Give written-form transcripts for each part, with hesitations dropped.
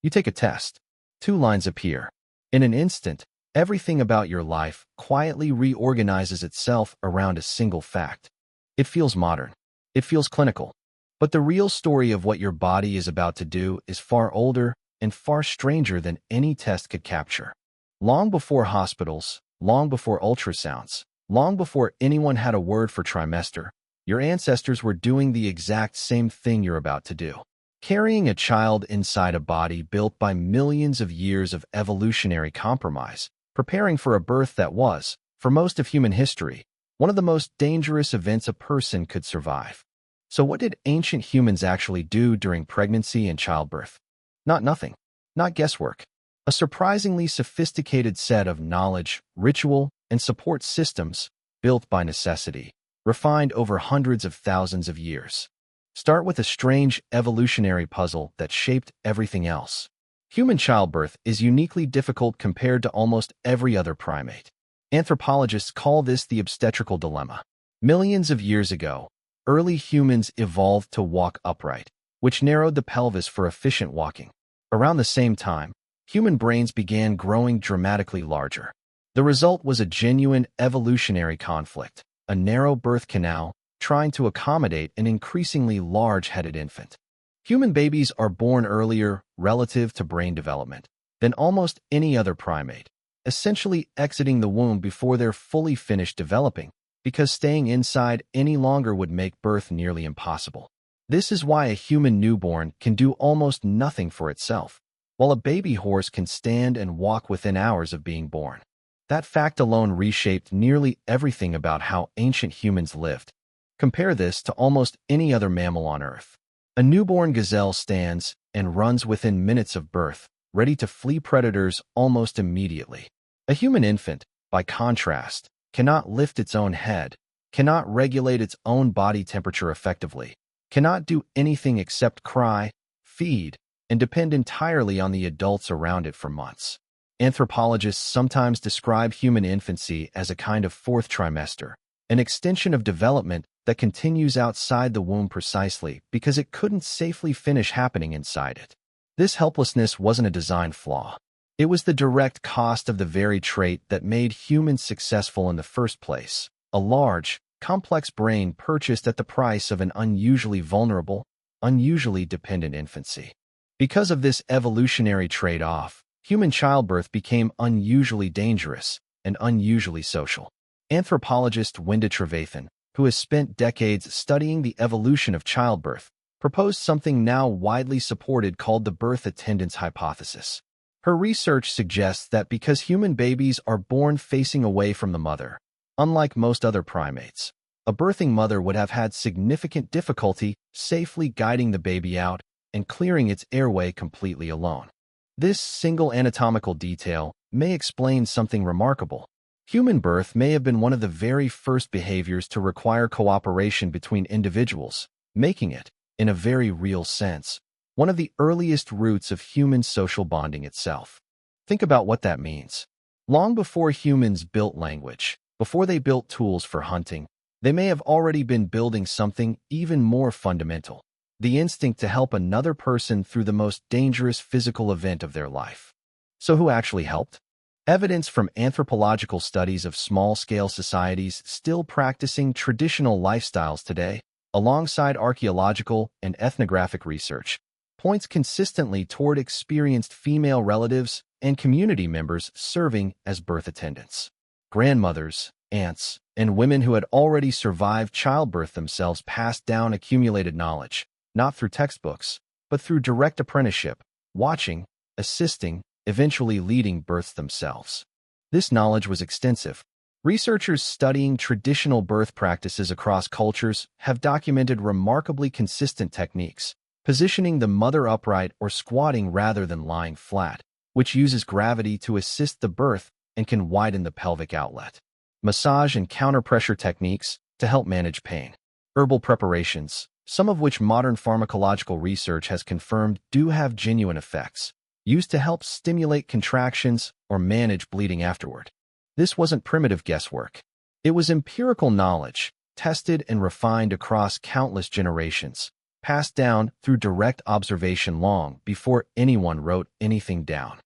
You take a test. 2 lines appear. In an instant, everything about your life quietly reorganizes itself around a single fact. It feels modern. It feels clinical. But the real story of what your body is about to do is far older and far stranger than any test could capture. Long before hospitals, long before ultrasounds, long before anyone had a word for trimester, your ancestors were doing the exact same thing you're about to do. Carrying a child inside a body built by millions of years of evolutionary compromise, preparing for a birth that was, for most of human history, one of the most dangerous events a person could survive. So what did ancient humans actually do during pregnancy and childbirth? Not nothing. Not guesswork. A surprisingly sophisticated set of knowledge, ritual, and support systems built by necessity, refined over hundreds of thousands of years. Start with a strange evolutionary puzzle that shaped everything else. Human childbirth is uniquely difficult compared to almost every other primate. Anthropologists call this the obstetrical dilemma. Millions of years ago, early humans evolved to walk upright, which narrowed the pelvis for efficient walking. Around the same time, human brains began growing dramatically larger. The result was a genuine evolutionary conflict, a narrow birth canal trying to accommodate an increasingly large-headed infant. Human babies are born earlier relative to brain development than almost any other primate, essentially exiting the womb before they're fully finished developing, because staying inside any longer would make birth nearly impossible. This is why a human newborn can do almost nothing for itself, while a baby horse can stand and walk within hours of being born. That fact alone reshaped nearly everything about how ancient humans lived. Compare this to almost any other mammal on Earth. A newborn gazelle stands and runs within minutes of birth, ready to flee predators almost immediately. A human infant, by contrast, cannot lift its own head, cannot regulate its own body temperature effectively, cannot do anything except cry, feed, and depend entirely on the adults around it for months. Anthropologists sometimes describe human infancy as a kind of fourth trimester, an extension of development that continues outside the womb precisely because it couldn't safely finish happening inside it. This helplessness wasn't a design flaw. It was the direct cost of the very trait that made humans successful in the first place, a large, complex brain purchased at the price of an unusually vulnerable, unusually dependent infancy. Because of this evolutionary trade-off, human childbirth became unusually dangerous and unusually social. Anthropologist Wenda Trevathan, who has spent decades studying the evolution of childbirth, proposed something now widely supported called the birth attendants hypothesis. Her research suggests that because human babies are born facing away from the mother, unlike most other primates, a birthing mother would have had significant difficulty safely guiding the baby out and clearing its airway completely alone. This single anatomical detail may explain something remarkable. Human birth may have been one of the very first behaviors to require cooperation between individuals, making it, in a very real sense, one of the earliest roots of human social bonding itself. Think about what that means. Long before humans built language, before they built tools for hunting, they may have already been building something even more fundamental, the instinct to help another person through the most dangerous physical event of their life. So who actually helped? Evidence from anthropological studies of small-scale societies still practicing traditional lifestyles today, alongside archaeological and ethnographic research, points consistently toward experienced female relatives and community members serving as birth attendants. Grandmothers, aunts, and women who had already survived childbirth themselves passed down accumulated knowledge, not through textbooks, but through direct apprenticeship, watching, assisting, eventually leading births themselves. This knowledge was extensive. Researchers studying traditional birth practices across cultures have documented remarkably consistent techniques, positioning the mother upright or squatting rather than lying flat, which uses gravity to assist the birth and can widen the pelvic outlet. Massage and counter-pressure techniques to help manage pain. Herbal preparations, some of which modern pharmacological research has confirmed do have genuine effects, used to help stimulate contractions or manage bleeding afterward. This wasn't primitive guesswork. It was empirical knowledge, tested and refined across countless generations, passed down through direct observation long before anyone wrote anything down.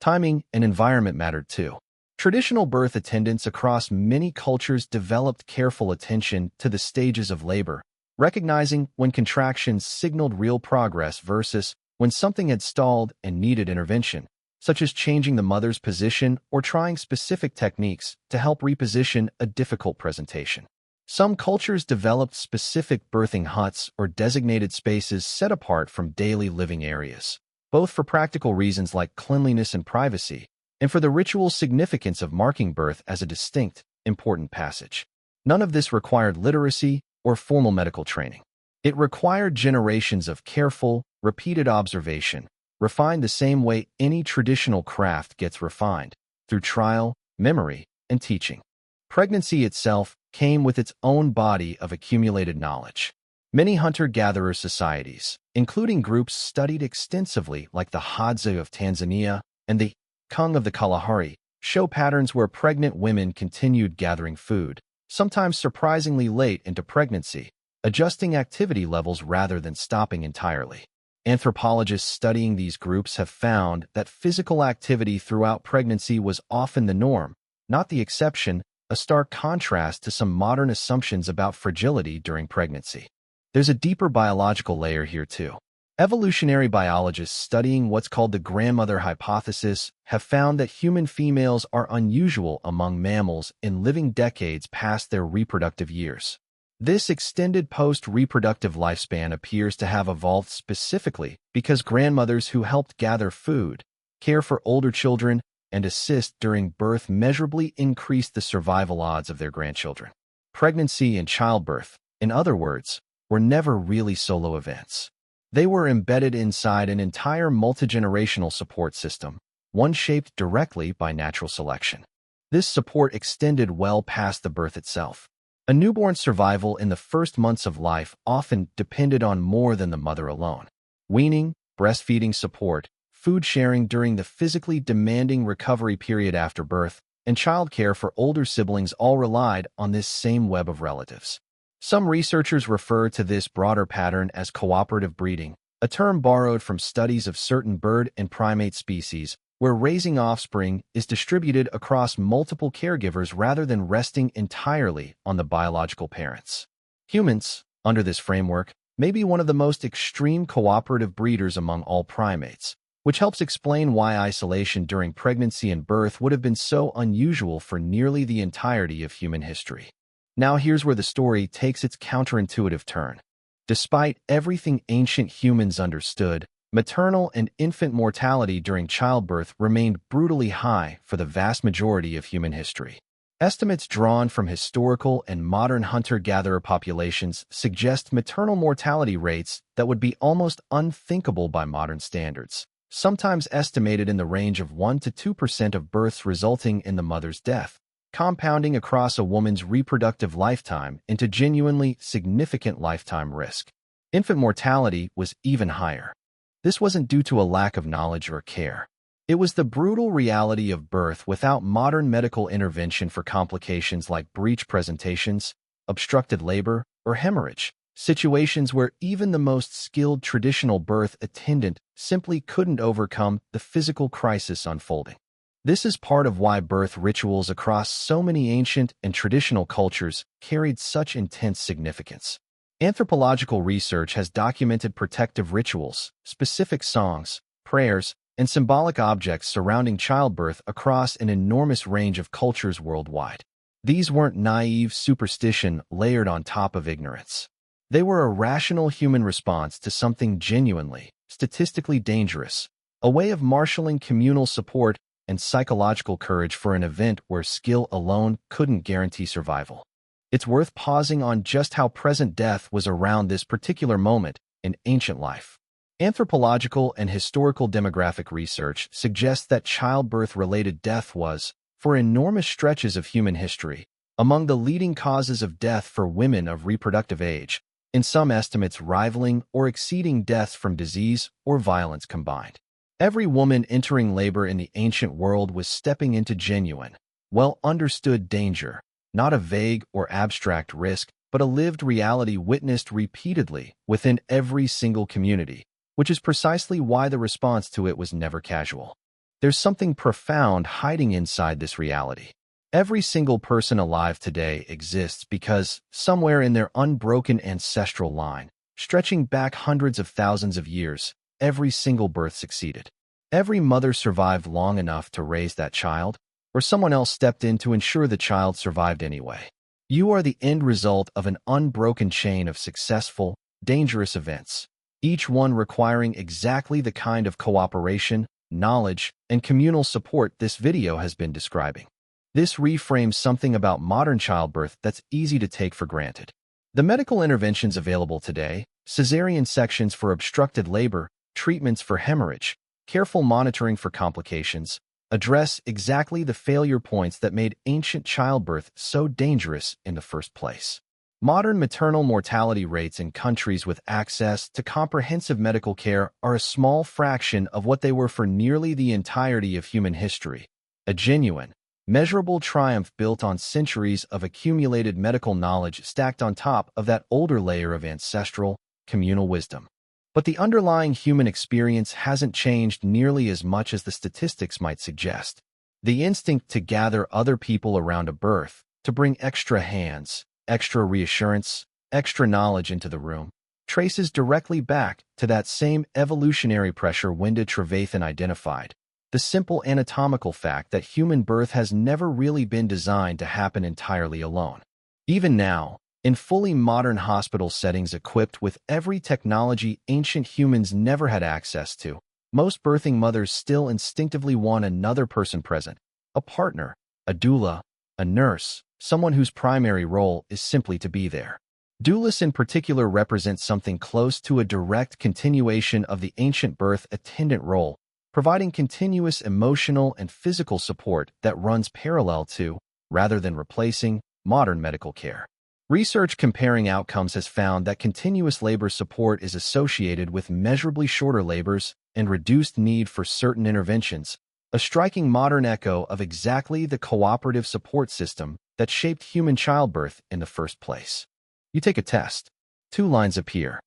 Timing and environment mattered too. Traditional birth attendants across many cultures developed careful attention to the stages of labor, recognizing when contractions signaled real progress versus when something had stalled and needed intervention, such as changing the mother's position or trying specific techniques to help reposition a difficult presentation. Some cultures developed specific birthing huts or designated spaces set apart from daily living areas, both for practical reasons like cleanliness and privacy, and for the ritual significance of marking birth as a distinct, important passage. None of this required literacy or formal medical training. It required generations of careful, repeated observation, refined the same way any traditional craft gets refined, through trial, memory, and teaching. Pregnancy itself came with its own body of accumulated knowledge. Many hunter-gatherer societies, including groups studied extensively like the Hadza of Tanzania and the Kung of the Kalahari, show patterns where pregnant women continued gathering food, sometimes surprisingly late into pregnancy, adjusting activity levels rather than stopping entirely. Anthropologists studying these groups have found that physical activity throughout pregnancy was often the norm, not the exception, a stark contrast to some modern assumptions about fragility during pregnancy. There's a deeper biological layer here too. Evolutionary biologists studying what's called the grandmother hypothesis have found that human females are unusual among mammals in living decades past their reproductive years. This extended post-reproductive lifespan appears to have evolved specifically because grandmothers who helped gather food, care for older children, and assist during birth measurably increased the survival odds of their grandchildren. Pregnancy and childbirth, in other words, were never really solo events. They were embedded inside an entire multigenerational support system, one shaped directly by natural selection. This support extended well past the birth itself. A newborn's survival in the first months of life often depended on more than the mother alone. Weaning, breastfeeding support, food sharing during the physically demanding recovery period after birth, and childcare for older siblings all relied on this same web of relatives. Some researchers refer to this broader pattern as cooperative breeding, a term borrowed from studies of certain bird and primate species, where raising offspring is distributed across multiple caregivers rather than resting entirely on the biological parents. Humans, under this framework, may be one of the most extreme cooperative breeders among all primates, which helps explain why isolation during pregnancy and birth would have been so unusual for nearly the entirety of human history. Now here's where the story takes its counterintuitive turn. Despite everything ancient humans understood, maternal and infant mortality during childbirth remained brutally high for the vast majority of human history. Estimates drawn from historical and modern hunter-gatherer populations suggest maternal mortality rates that would be almost unthinkable by modern standards, sometimes estimated in the range of 1 to 2% of births resulting in the mother's death, compounding across a woman's reproductive lifetime into genuinely significant lifetime risk. Infant mortality was even higher. This wasn't due to a lack of knowledge or care. It was the brutal reality of birth without modern medical intervention for complications like breech presentations, obstructed labor, or hemorrhage, situations where even the most skilled traditional birth attendant simply couldn't overcome the physical crisis unfolding. This is part of why birth rituals across so many ancient and traditional cultures carried such intense significance. Anthropological research has documented protective rituals, specific songs, prayers, and symbolic objects surrounding childbirth across an enormous range of cultures worldwide. These weren't naive superstition layered on top of ignorance. They were a rational human response to something genuinely, statistically dangerous, a way of marshaling communal support and psychological courage for an event where skill alone couldn't guarantee survival. It's worth pausing on just how present death was around this particular moment in ancient life. Anthropological and historical demographic research suggests that childbirth-related death was, for enormous stretches of human history, among the leading causes of death for women of reproductive age, in some estimates rivaling or exceeding deaths from disease or violence combined. Every woman entering labor in the ancient world was stepping into genuine, well-understood danger, not a vague or abstract risk but a lived reality witnessed repeatedly within every single community, which is precisely why the response to it was never casual. There's something profound hiding inside this reality. Every single person alive today exists because, somewhere in their unbroken ancestral line, stretching back hundreds of thousands of years, every single birth succeeded. Every mother survived long enough to raise that child, or someone else stepped in to ensure the child survived anyway. You are the end result of an unbroken chain of successful, dangerous events, each one requiring exactly the kind of cooperation, knowledge, and communal support this video has been describing. This reframes something about modern childbirth that's easy to take for granted. The medical interventions available today, cesarean sections for obstructed labor, treatments for hemorrhage, careful monitoring for complications, address exactly the failure points that made ancient childbirth so dangerous in the first place. Modern maternal mortality rates in countries with access to comprehensive medical care are a small fraction of what they were for nearly the entirety of human history. A genuine, measurable triumph built on centuries of accumulated medical knowledge stacked on top of that older layer of ancestral, communal wisdom. But the underlying human experience hasn't changed nearly as much as the statistics might suggest. The instinct to gather other people around a birth, to bring extra hands, extra reassurance, extra knowledge into the room, traces directly back to that same evolutionary pressure Wenda Trevathan identified. The simple anatomical fact that human birth has never really been designed to happen entirely alone. Even now, in fully modern hospital settings equipped with every technology ancient humans never had access to, most birthing mothers still instinctively want another person present, a partner, a doula, a nurse, someone whose primary role is simply to be there. Doulas in particular represent something close to a direct continuation of the ancient birth attendant role, providing continuous emotional and physical support that runs parallel to, rather than replacing, modern medical care. Research comparing outcomes has found that continuous labor support is associated with measurably shorter labors and reduced need for certain interventions, a striking modern echo of exactly the cooperative support system that shaped human childbirth in the first place. You take a test. 2 lines appear.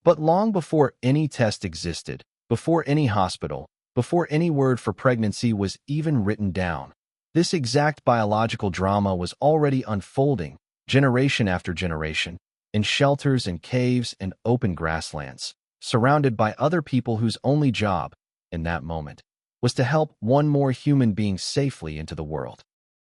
But long before any test existed, before any hospital, before any word for pregnancy was even written down, this exact biological drama was already unfolding, generation after generation, in shelters and caves and open grasslands, surrounded by other people whose only job, in that moment, was to help one more human being safely into the world.